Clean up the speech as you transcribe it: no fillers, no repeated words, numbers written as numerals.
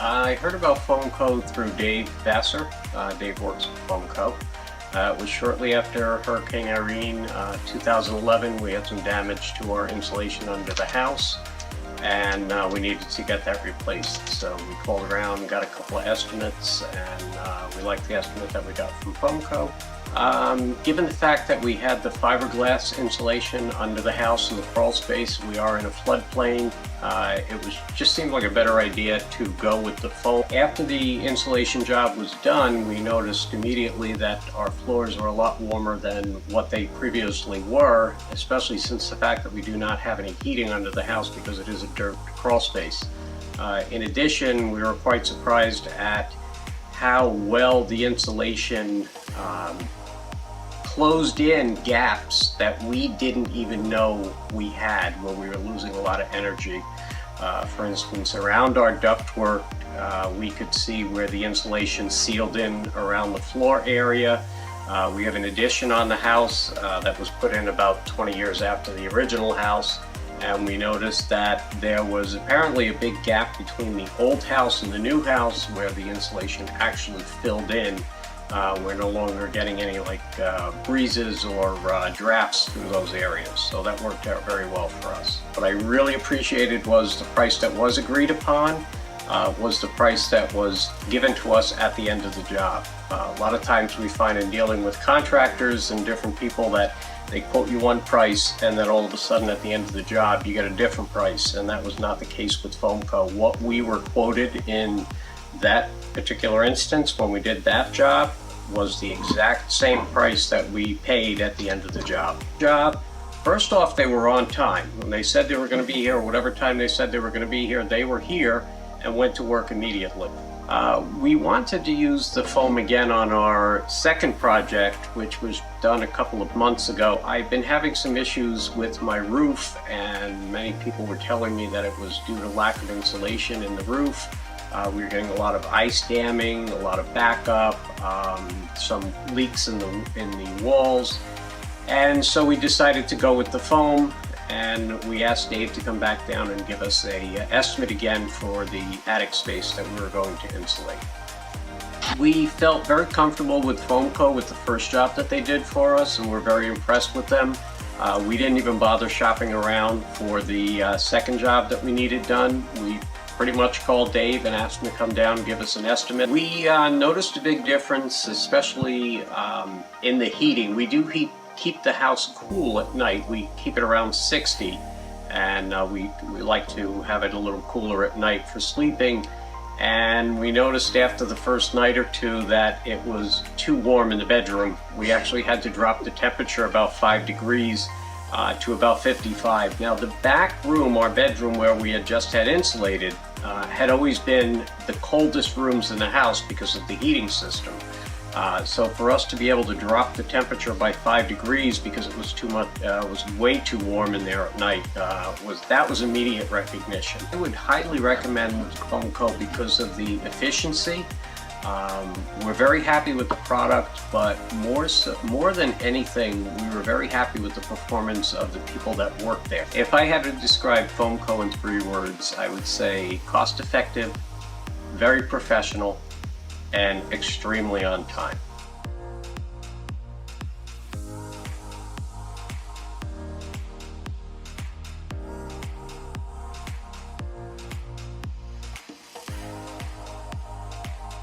I heard about Foamco through Dave Vassar. Dave works with Foamco. It was shortly after Hurricane Irene, 2011. We had some damage to our insulation under the house, and we needed to get that replaced. So we called around, got a couple of estimates, and we liked the estimate that we got from Foamco. Given the fact that we had the fiberglass insulation under the house in the crawl space, we are in a floodplain. Just seemed like a better idea to go with the foam. After the insulation job was done, we noticed immediately that our floors were a lot warmer than what they previously were, especially since the fact that we do not have any heating under the house because it is a dirt crawl space. In addition, we were quite surprised at how well the insulation closed in gaps that we didn't even know we had, where we were losing a lot of energy. For instance, around our ductwork, we could see where the insulation sealed in around the floor area. We have an addition on the house that was put in about 20 years after the original house, and we noticed that there was apparently a big gap between the old house and the new house where the insulation actually filled in. We're no longer getting any breezes or drafts through those areas, so that worked out very well for us. What I really appreciated was the price that was agreed upon, was the price that was given to us at the end of the job. A lot of times we find in dealing with contractors and different people that they quote you one price and then all of a sudden at the end of the job you get a different price, and that was not the case with Foamco. What we were quoted in that particular instance when we did that job was the exact same price that we paid at the end of the job. First off, they were on time. When they said they were going to be here, or whatever time they said they were going to be here, they were here and went to work immediately. We wanted to use the foam again on our second project, which was done a couple of months ago. I've been having some issues with my roof, and many people were telling me that it was due to lack of insulation in the roof. We were getting a lot of ice damming, a lot of backup, some leaks in the walls, and so we decided to go with the foam, and we asked Dave to come back down and give us an estimate again for the attic space that we were going to insulate. We felt very comfortable with Foamco with the first job that they did for us, and we're very impressed with them. We didn't even bother shopping around for the second job that we needed done. We pretty much called Dave and asked him to come down and give us an estimate. We noticed a big difference, especially in the heating. We do keep the house cool at night. We keep it around 60, and we like to have it a little cooler at night for sleeping. And we noticed after the first night or two that it was too warm in the bedroom. We actually had to drop the temperature about 5 degrees to about 55. Now the back room, our bedroom where we had just had insulated, had always been the coldest rooms in the house because of the heating system. So for us to be able to drop the temperature by 5 degrees because it was too much, was way too warm in there at night, that was immediate recognition. I would highly recommend Foamco because of the efficiency. We're very happy with the product, but more than anything, we were very happy with the performance of the people that work there. If I had to describe Foamco in 3 words, I would say cost-effective, very professional, and extremely on time.